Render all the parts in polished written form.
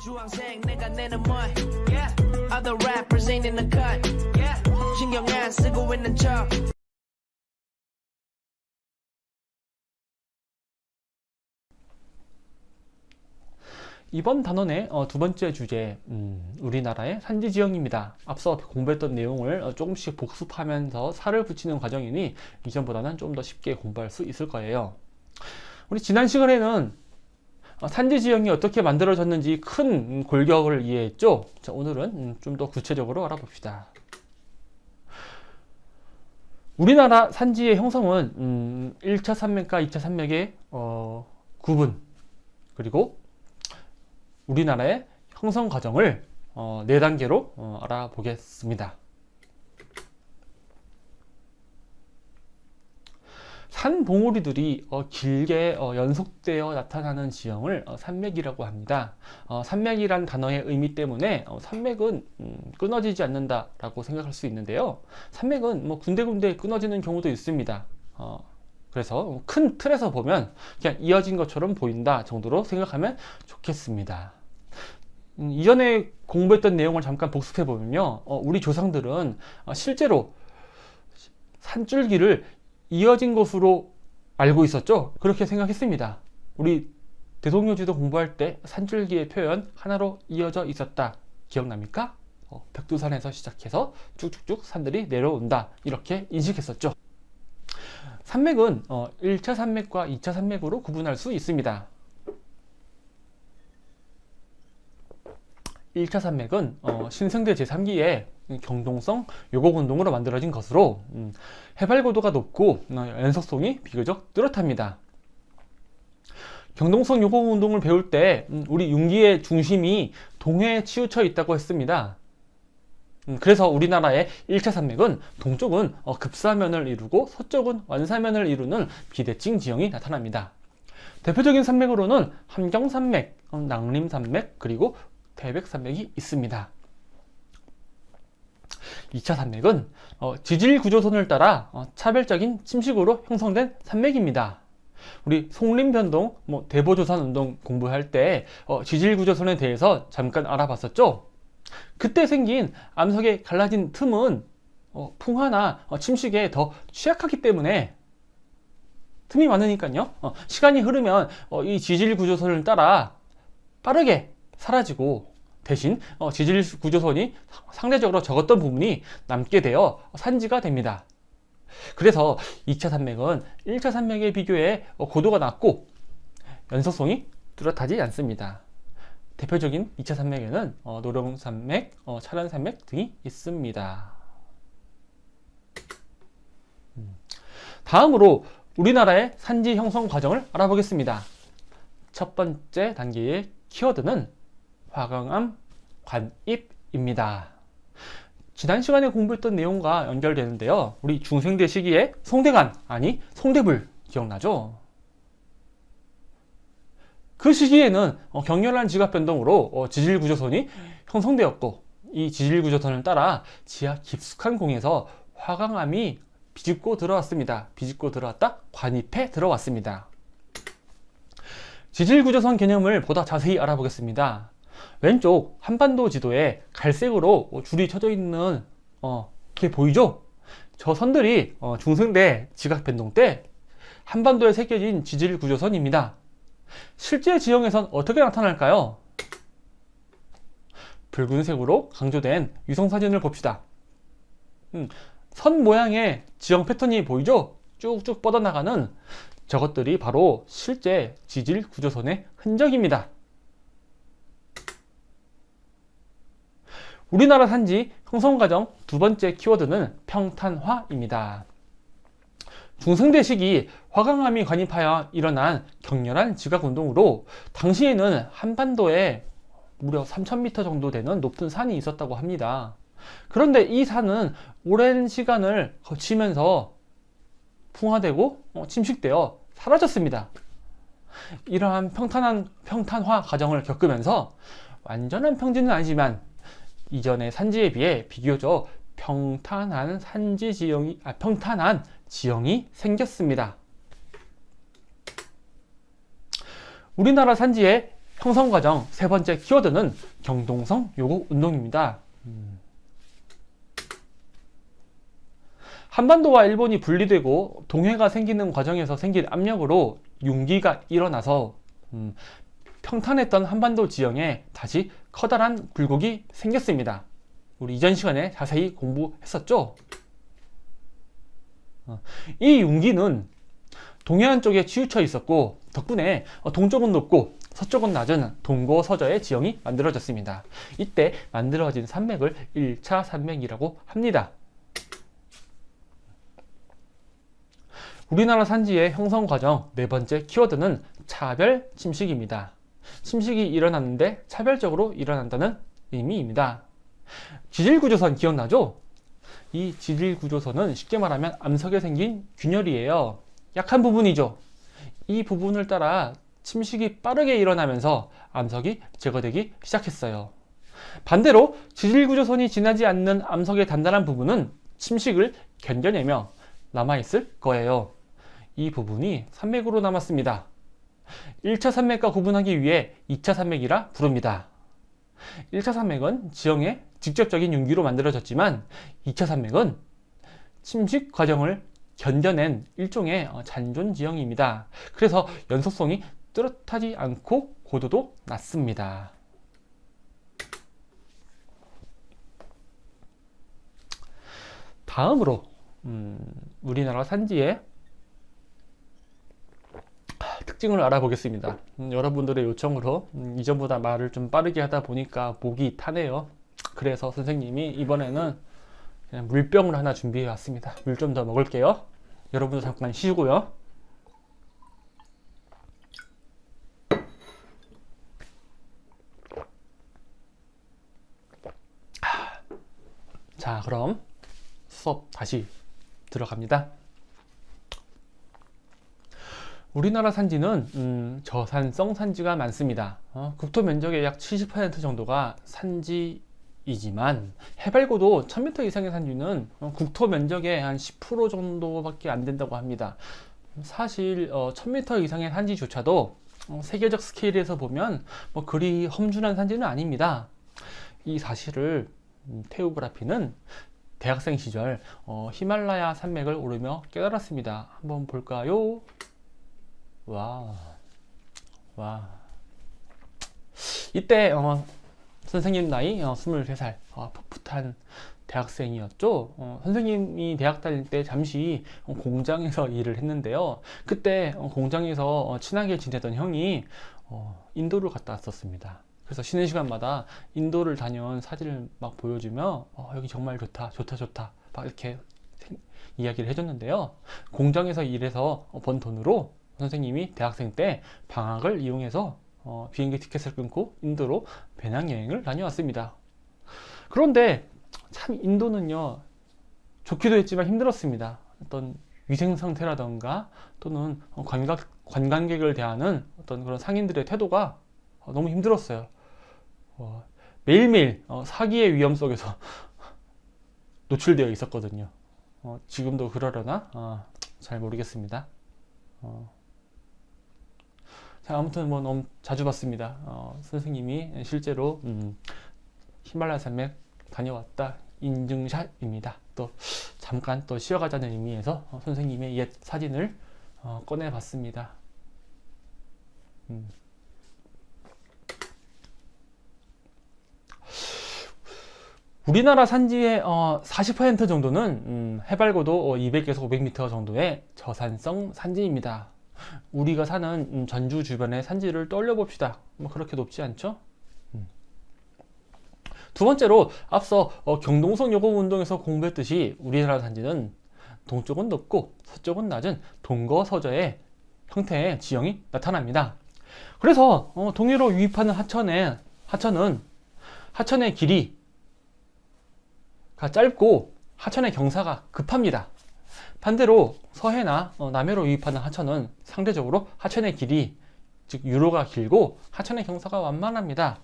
주황색 내가 내는 뭘 yeah. Other rappers ain't in the cut yeah. 신경 안 쓰고 있는 척 이번 단원의 두 번째 주제, 우리나라의 산지 지형입니다. 앞서 공부했던 내용을 조금씩 복습하면서 살을 붙이는 과정이니 이전보다는 좀 더 쉽게 공부할 수 있을 거예요. 우리 지난 시간에는 산지 지형이 어떻게 만들어졌는지 큰 골격을 이해했죠? 자, 오늘은 좀 더 구체적으로 알아봅시다. 우리나라 산지의 형성은 1차 산맥과 2차 산맥의 구분, 그리고 우리나라의 형성 과정을 4단계로 알아보겠습니다. 산 봉우리들이 길게 연속되어 나타나는 지형을 산맥이라고 합니다. 산맥이란 단어의 의미 때문에 산맥은 끊어지지 않는다라고 생각할 수 있는데요. 산맥은 뭐 군데군데 끊어지는 경우도 있습니다. 그래서 큰 틀에서 보면 그냥 이어진 것처럼 보인다 정도로 생각하면 좋겠습니다. 이전에 공부했던 내용을 잠깐 복습해 보면요, 우리 조상들은 실제로 산줄기를 이어진 것으로 알고 있었죠. 그렇게 생각했습니다. 우리 대동여지도 공부할 때 산줄기의 표현 하나로 이어져 있었다 기억납니까? 백두산에서 시작해서 쭉쭉쭉 산들이 내려온다 이렇게 인식했었죠. 산맥은 1차 산맥과 2차 산맥으로 구분할 수 있습니다. 1차 산맥은 신생대 제3기에 경동성 요곡운동으로 만들어진 것으로 해발고도가 높고 연속성이 비교적 뚜렷합니다. 경동성 요곡운동을 배울 때 우리 융기의 중심이 동해에 치우쳐 있다고 했습니다. 그래서 우리나라의 1차 산맥은 동쪽은 급사면을 이루고 서쪽은 완사면을 이루는 비대칭 지형이 나타납니다. 대표적인 산맥으로는 함경산맥, 낭림산맥, 그리고 태백산맥이 있습니다. 2차 산맥은 지질 구조선을 따라 차별적인 침식으로 형성된 산맥입니다. 우리 송림변동, 대보조산운동 공부할 때 지질 구조선에 대해서 잠깐 알아봤었죠. 그때 생긴 암석의 갈라진 틈은 풍화나 침식에 더 취약하기 때문에 틈이 많으니까요. 시간이 흐르면 이 지질 구조선을 따라 빠르게 사라지고 대신 지질 구조선이 상대적으로 적었던 부분이 남게 되어 산지가 됩니다. 그래서 2차 산맥은 1차 산맥에 비교해 고도가 낮고 연속성이 뚜렷하지 않습니다. 대표적인 2차 산맥에는 노령산맥, 차란산맥 등이 있습니다. 다음으로 우리나라의 산지 형성 과정을 알아보겠습니다. 첫 번째 단계의 키워드는 화강암 관입입니다. 지난 시간에 공부했던 내용과 연결되는데요. 우리 중생대 시기에 송대간, 아니 송대불 기억나죠? 그 시기에는 격렬한 지각 변동으로 지질 구조선이 형성되었고 이 지질 구조선을 따라 지하 깊숙한 공에서 화강암이 비집고 들어왔습니다. 비집고 들어왔다 관입해 들어왔습니다. 지질 구조선 개념을 보다 자세히 알아보겠습니다. 왼쪽 한반도 지도에 갈색으로 줄이 쳐져 있는 게 보이죠? 저 선들이 중생대 지각 변동 때 한반도에 새겨진 지질 구조선입니다. 실제 지형에선 어떻게 나타날까요? 붉은색으로 강조된 위성사진을 봅시다. 선 모양의 지형 패턴이 보이죠? 쭉쭉 뻗어나가는 저것들이 바로 실제 지질 구조선의 흔적입니다. 우리나라 산지 형성 과정 두 번째 키워드는 평탄화입니다. 중생대 시기 화강암이 관입하여 일어난 격렬한 지각운동으로 당시에는 한반도에 무려 3000m 정도 되는 높은 산이 있었다고 합니다. 그런데 이 산은 오랜 시간을 거치면서 풍화되고 침식되어 사라졌습니다. 이러한 평탄화 과정을 겪으면서 완전한 평지는 아니지만 이전의 산지에 비해 비교적 평탄한 지형이 생겼습니다. 우리나라 산지의 형성 과정 세 번째 키워드는 경동성 요구 운동입니다. 한반도와 일본이 분리되고 동해가 생기는 과정에서 생긴 압력으로 융기가 일어나서 평탄했던 한반도 지형에 다시 커다란 굴곡이 생겼습니다. 우리 이전 시간에 자세히 공부했었죠? 이 융기는 동해안 쪽에 치우쳐 있었고 덕분에 동쪽은 높고 서쪽은 낮은 동고서저의 지형이 만들어졌습니다. 이때 만들어진 산맥을 1차 산맥이라고 합니다. 우리나라 산지의 형성 과정 네 번째 키워드는 차별 침식입니다. 침식이 일어났는데 차별적으로 일어난다는 의미입니다. 지질구조선 기억나죠? 이 지질구조선은 쉽게 말하면 암석에 생긴 균열이에요. 약한 부분이죠. 이 부분을 따라 침식이 빠르게 일어나면서 암석이 제거되기 시작했어요. 반대로 지질구조선이 지나지 않는 암석의 단단한 부분은 침식을 견뎌내며 남아있을 거예요. 이 부분이 산맥으로 남았습니다. 1차 산맥과 구분하기 위해 2차 산맥이라 부릅니다. 1차 산맥은 지형의 직접적인 융기로 만들어졌지만 2차 산맥은 침식 과정을 견뎌낸 일종의 잔존 지형입니다. 그래서 연속성이 뚜렷하지 않고 고도도 낮습니다. 다음으로 우리나라 산지의 특징을 알아보겠습니다. 여러분들의 요청으로 이전보다 말을 좀 빠르게 하다 보니까 목이 타네요. 그래서 선생님이 이번에는 그냥 물병을 하나 준비해 왔습니다. 물 좀 더 먹을게요. 여러분도 잠깐 쉬고요. 자, 그럼 수업 다시 들어갑니다. 우리나라 산지는 저산성 산지가 많습니다. 국토 면적의 약 70% 정도가 산지이지만 해발고도 1000m 이상의 산지는 국토 면적의 한 10% 정도밖에 안 된다고 합니다. 사실 1000m 이상의 산지조차도 세계적 스케일에서 보면 그리 험준한 산지는 아닙니다. 이 사실을 테오그라피는 대학생 시절 히말라야 산맥을 오르며 깨달았습니다. 한번 볼까요? 와. 이때 선생님 나이 23살 풋풋한 대학생이었죠. 선생님이 대학 다닐 때 잠시 공장에서 일을 했는데요. 그때 공장에서 친하게 지내던 형이 인도를 갔다 왔었습니다. 그래서 쉬는 시간마다 인도를 다녀온 사진을 막 보여주며 여기 정말 좋다 막 이렇게 이야기를 해줬는데요. 공장에서 일해서 번 돈으로 선생님이 대학생 때 방학을 이용해서 비행기 티켓을 끊고 인도로 배낭여행을 다녀왔습니다. 그런데 참 인도는요, 좋기도 했지만 힘들었습니다. 어떤 위생 상태라던가 또는 관광객을 대하는 어떤 그런 상인들의 태도가 너무 힘들었어요. 매일매일 사기의 위험 속에서 노출되어 있었거든요. 지금도 그러려나? 잘 모르겠습니다. 자, 아무튼 너무 자주 봤습니다. 선생님이 실제로 히말라야 산맥 다녀왔다 인증샷입니다. 또 잠깐 또 쉬어가자는 의미에서 선생님의 옛 사진을 꺼내 봤습니다. 우리나라 산지의 40% 정도는 해발고도 200에서 500m 정도의 저산성 산지입니다. 우리가 사는 전주 주변의 산지를 떠올려 봅시다. 그렇게 높지 않죠? 두 번째로 앞서 경동성 요금 운동에서 공부했듯이 우리나라 산지는 동쪽은 높고 서쪽은 낮은 동거서저의 형태의 지형이 나타납니다. 그래서 동해로 유입하는 하천은 하천의 길이가 짧고 하천의 경사가 급합니다. 반대로 서해나 남해로 유입하는 하천은 상대적으로 하천의 길이, 즉 유로가 길고 하천의 경사가 완만합니다.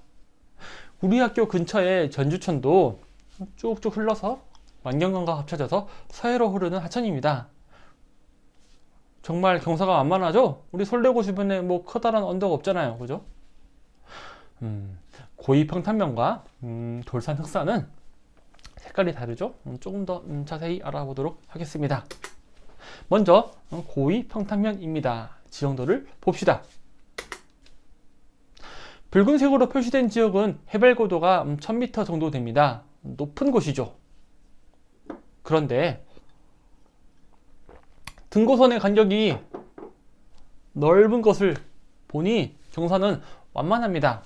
우리 학교 근처의 전주천도 쭉쭉 흘러서 만경강과 합쳐져서 서해로 흐르는 하천입니다. 정말 경사가 완만하죠? 우리 솔레고 주변에 커다란 언덕 없잖아요, 그죠? 고위 평탄면과 돌산 흑산은 색깔이 다르죠? 조금 더 자세히 알아보도록 하겠습니다. 먼저 고위 평탄면입니다. 지형도를 봅시다. 붉은색으로 표시된 지역은 해발 고도가 1000m 정도 됩니다. 높은 곳이죠. 그런데 등고선의 간격이 넓은 것을 보니 경사는 완만합니다.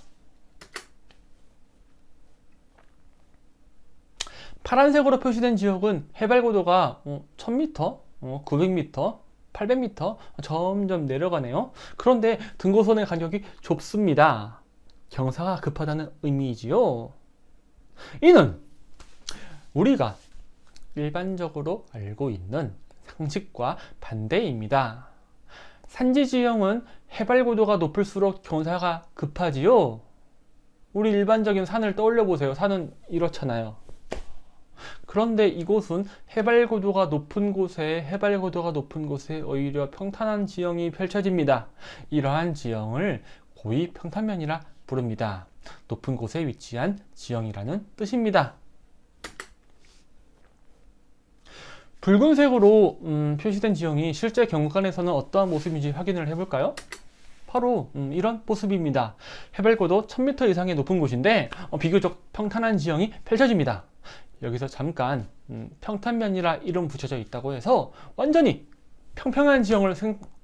파란색으로 표시된 지역은 해발 고도가 1000m, 900m, 800m 점점 내려가네요. 그런데 등고선의 간격이 좁습니다. 경사가 급하다는 의미이지요. 이는 우리가 일반적으로 알고 있는 상식과 반대입니다. 산지 지형은 해발 고도가 높을수록 경사가 급하지요. 우리 일반적인 산을 떠올려 보세요. 산은 이렇잖아요. 그런데 이곳은 해발 고도가 높은 곳에 오히려 평탄한 지형이 펼쳐집니다. 이러한 지형을 고위 평탄면이라 부릅니다. 높은 곳에 위치한 지형이라는 뜻입니다. 붉은색으로 표시된 지형이 실제 경관에서는 어떠한 모습인지 확인을 해볼까요? 바로 이런 모습입니다. 해발고도 1000m 이상의 높은 곳인데 비교적 평탄한 지형이 펼쳐집니다. 여기서 잠깐 평탄면이라 이름 붙여져 있다고 해서 완전히 평평한 지형을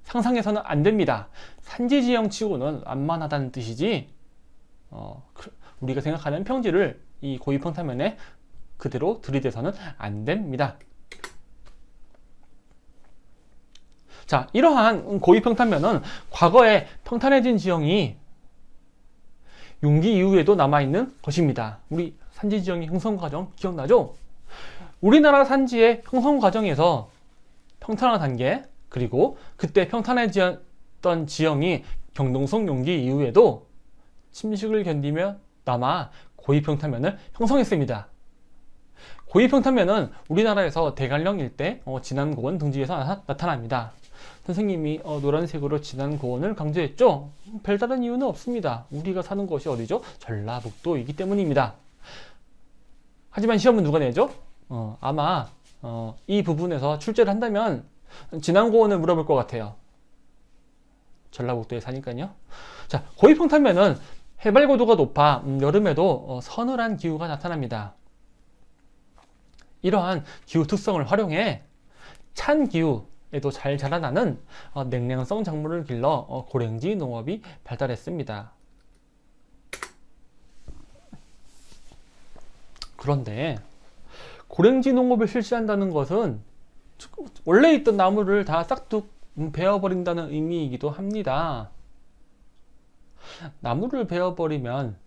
상상해서는 안 됩니다. 산지 지형 치고는 완만하다는 뜻이지 우리가 생각하는 평지를 이 고위 평탄면에 그대로 들이대서는 안 됩니다. 자, 이러한 고위 평탄면은 과거에 평탄해진 지형이 융기 이후에도 남아있는 것입니다. 우리 산지 지형의 형성 과정 기억나죠? 우리나라 산지의 형성 과정에서 평탄화 단계, 그리고 그때 평탄해졌던 지형이 경동성 용기 이후에도 침식을 견디며 남아 고위 평탄면을 형성했습니다. 고위 평탄면은 우리나라에서 대관령 일대 진안고원 등지에서 나타납니다. 선생님이 노란색으로 진안고원을 강조했죠? 별다른 이유는 없습니다. 우리가 사는 곳이 어디죠? 전라북도이기 때문입니다. 하지만 시험은 누가 내죠? 아마 이 부분에서 출제를 한다면 진안고원을 물어볼 것 같아요. 전라북도에 사니까요. 자, 고위 평탄면은 해발 고도가 높아 여름에도 서늘한 기후가 나타납니다. 이러한 기후 특성을 활용해 찬 기후에도 잘 자라나는 냉량성 작물을 길러 고랭지 농업이 발달했습니다. 그런데 고랭지 농업을 실시한다는 것은 원래 있던 나무를 다 싹둑 베어버린다는 의미이기도 합니다. 나무를 베어버리면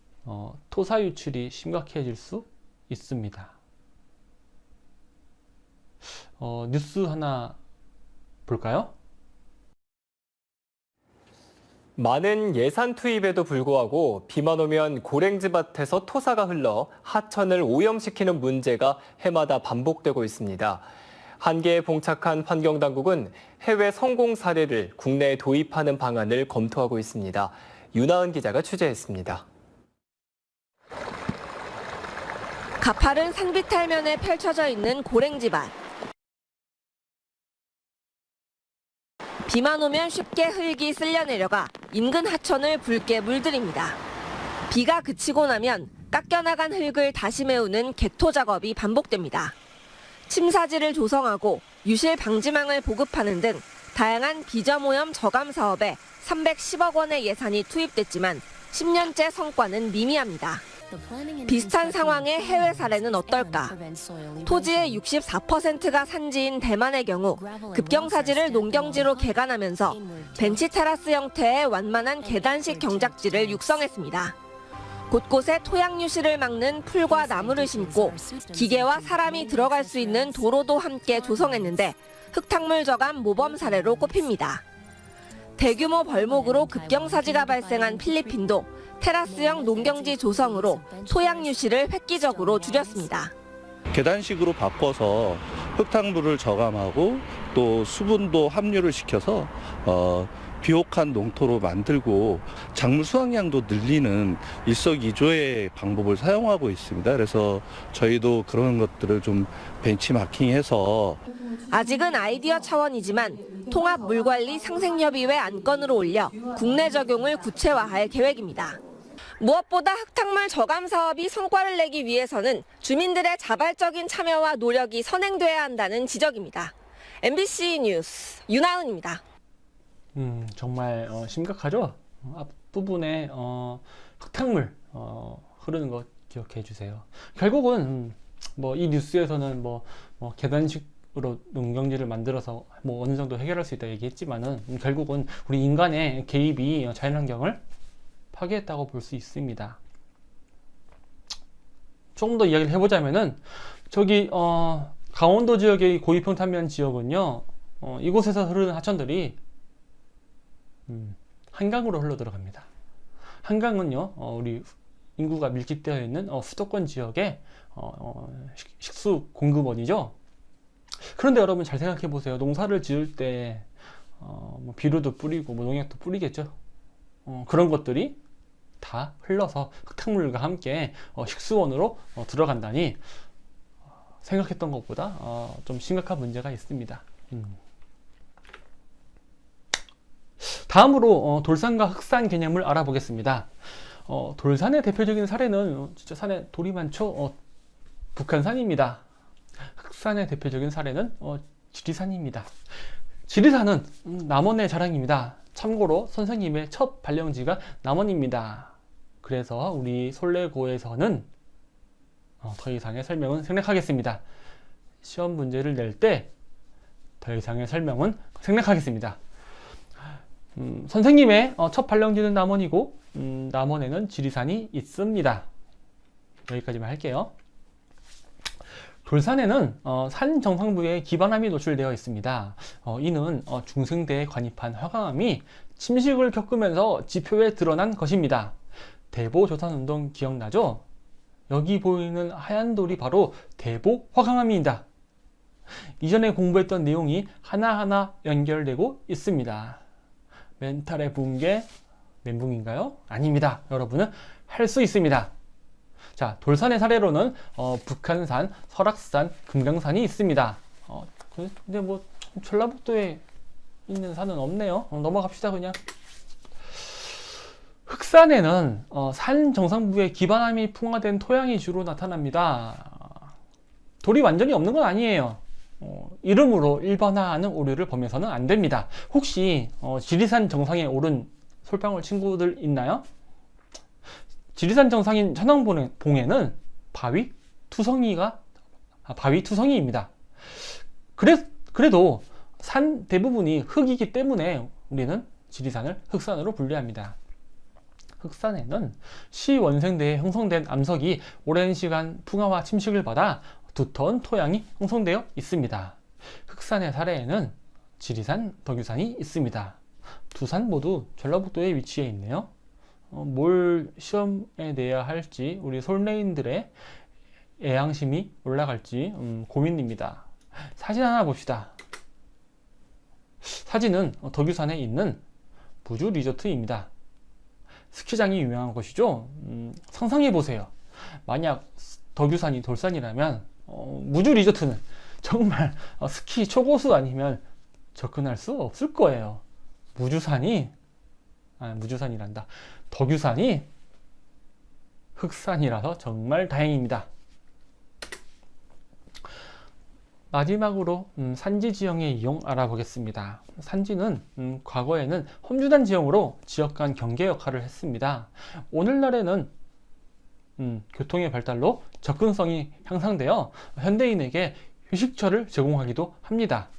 토사 유출이 심각해질 수 있습니다. 뉴스 하나 볼까요? 많은 예산 투입에도 불구하고 비만 오면 고랭지밭에서 토사가 흘러 하천을 오염시키는 문제가 해마다 반복되고 있습니다. 한계에 봉착한 환경당국은 해외 성공 사례를 국내에 도입하는 방안을 검토하고 있습니다. 윤하은 기자가 취재했습니다. 가파른 산비탈면에 펼쳐져 있는 고랭지밭. 비만 오면 쉽게 흙이 쓸려 내려가 인근 하천을 붉게 물들입니다. 비가 그치고 나면 깎여나간 흙을 다시 메우는 개토 작업이 반복됩니다. 침사지를 조성하고 유실 방지망을 보급하는 등 다양한 비점오염 저감 사업에 310억 원의 예산이 투입됐지만 10년째 성과는 미미합니다. 비슷한 상황의 해외 사례는 어떨까? 토지의 64%가 산지인 대만의 경우 급경사지를 농경지로 개간하면서 벤치 테라스 형태의 완만한 계단식 경작지를 육성했습니다. 곳곳에 토양 유실을 막는 풀과 나무를 심고 기계와 사람이 들어갈 수 있는 도로도 함께 조성했는데 흙탕물 저감 모범 사례로 꼽힙니다. 대규모 벌목으로 급경사지가 발생한 필리핀도 테라스형 농경지 조성으로 토양 유실을 획기적으로 줄였습니다. 계단식으로 바꿔서 흙탕물을 저감하고 또 수분도 함유를 시켜서 비옥한 농토로 만들고 작물 수확량도 늘리는 일석이조의 방법을 사용하고 있습니다. 그래서 저희도 그런 것들을 좀 벤치마킹해서 아직은 아이디어 차원이지만 통합 물관리 상생협의회 안건으로 올려 국내 적용을 구체화할 계획입니다. 무엇보다 흙탕물 저감 사업이 성과를 내기 위해서는 주민들의 자발적인 참여와 노력이 선행돼야 한다는 지적입니다. MBC 뉴스 윤하은입니다. 정말 심각하죠? 앞부분에 흙탕물 흐르는 거 기억해 주세요. 결국은 뭐 이 뉴스에서는 뭐 계단식으로 농경지를 만들어서 뭐 어느 정도 해결할 수 있다 얘기했지만은 결국은 우리 인간의 개입이 자연환경을 파괴했다고 볼 수 있습니다. 조금 더 이야기를 해보자면은 저기 강원도 지역의 고위평탄면 지역은요, 이곳에서 흐르는 하천들이 한강으로 흘러 들어갑니다. 한강은요, 우리 인구가 밀집되어 있는 수도권 지역의 식수 공급원이죠. 그런데 여러분 잘 생각해 보세요. 농사를 지을 때 뭐 비료도 뿌리고 뭐 농약도 뿌리겠죠. 그런 것들이 다 흘러서 흙탕물과 함께 식수원으로 들어간다니 생각했던 것보다 좀 심각한 문제가 있습니다. 다음으로 돌산과 흑산 개념을 알아보겠습니다. 돌산의 대표적인 사례는 진짜 산에 돌이 많죠. 북한산입니다. 흑산의 대표적인 사례는 지리산입니다. 지리산은 남원의 자랑입니다. 참고로 선생님의 첫 발령지가 남원입니다. 그래서 우리 솔레고에서는 더 이상의 설명은 생략하겠습니다. 시험 문제를 낼 때 더 이상의 설명은 생략하겠습니다. 선생님의 첫 발령지는 남원이고 남원에는 지리산이 있습니다. 여기까지만 할게요. 돌산에는 산 정상부에 기반암이 노출되어 있습니다. 이는 중생대에 관입한 화강암이 침식을 겪으면서 지표에 드러난 것입니다. 대보조산운동 기억나죠? 여기 보이는 하얀 돌이 바로 대보 화강암입니다. 이전에 공부했던 내용이 하나하나 연결되고 있습니다. 멘탈의 붕괴, 멘붕인가요? 아닙니다. 여러분은 할 수 있습니다. 자, 돌산의 사례로는 북한산, 설악산, 금강산이 있습니다. 근데 뭐 전라북도에 있는 산은 없네요. 넘어갑시다 그냥. 흑산에는 산 정상부에 기반암이 풍화된 토양이 주로 나타납니다. 돌이 완전히 없는 건 아니에요. 이름으로 일반화하는 오류를 보면서는 안 됩니다. 혹시 지리산 정상에 오른 솔방울 친구들 있나요? 지리산 정상인 천왕봉에는 바위 투성이입니다. 그래도 산 대부분이 흙이기 때문에 우리는 지리산을 흑산으로 분류합니다. 흑산에는 시원생대에 형성된 암석이 오랜 시간 풍화와 침식을 받아 두터운 토양이 형성되어 있습니다. 흑산의 사례에는 지리산, 덕유산이 있습니다. 두 산 모두 전라북도에 위치해 있네요. 뭘 시험에 내야 할지 우리 솔레인들의 애양심이 올라갈지 고민입니다. 사진 하나 봅시다. 사진은 덕유산에 있는 부주 리조트입니다. 스키장이 유명한 곳이죠. 상상해 보세요. 만약 덕유산이 돌산이라면 무주 리조트는 정말 스키 초고수 아니면 접근할 수 없을 거예요. 무주산이란다. 덕유산이 흑산이라서 정말 다행입니다. 마지막으로 산지 지형의 이용 알아보겠습니다. 산지는 과거에는 험준한 지형으로 지역 간 경계 역할을 했습니다. 오늘날에는 교통의 발달로 접근성이 향상되어 현대인에게 휴식처를 제공하기도 합니다.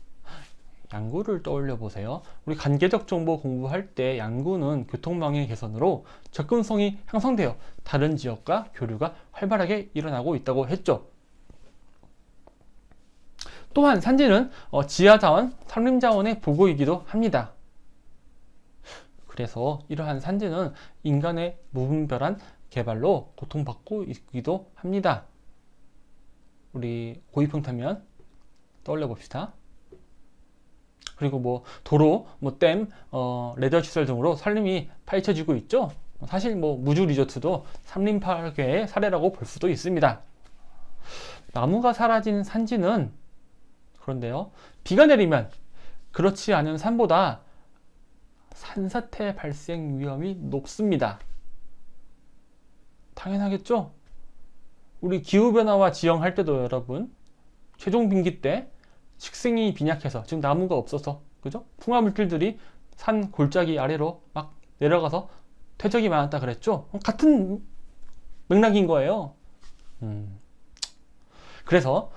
양구를 떠올려 보세요. 우리 관계적 정보 공부할 때 양구는 교통망의 개선으로 접근성이 향상되어 다른 지역과 교류가 활발하게 일어나고 있다고 했죠. 또한 산지는 지하자원, 산림자원의 보고이기도 합니다. 그래서 이러한 산지는 인간의 무분별한 개발로 고통받고 있기도 합니다. 우리 고위평탄면 떠올려 봅시다. 그리고 뭐 도로, 뭐 댐, 레저 시설 등으로 산림이 파헤쳐지고 있죠. 사실 뭐 무주 리조트도 산림 파괴의 사례라고 볼 수도 있습니다. 나무가 사라진 산지는 그런데요, 비가 내리면 그렇지 않은 산보다 산사태 발생 위험이 높습니다. 당연하겠죠? 우리 기후변화와 지형할 때도 여러분, 최종 빙기 때 식생이 빈약해서, 즉 나무가 없어서, 그죠? 풍화물질들이 산 골짜기 아래로 막 내려가서 퇴적이 많았다 그랬죠? 같은 맥락인 거예요. 그래서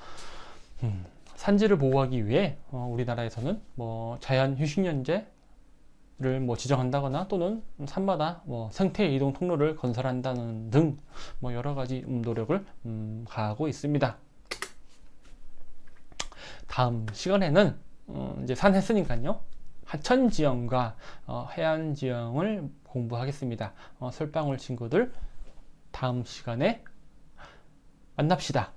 산지를 보호하기 위해 우리나라에서는 뭐 자연 휴식연제를 뭐 지정한다거나 또는 산마다 뭐 생태 이동 통로를 건설한다는 등 뭐 여러 가지 노력을 가하고 있습니다. 다음 시간에는 이제 산 했으니까요, 하천 지형과 해안 지형을 공부하겠습니다. 솔방울 친구들, 다음 시간에 만납시다.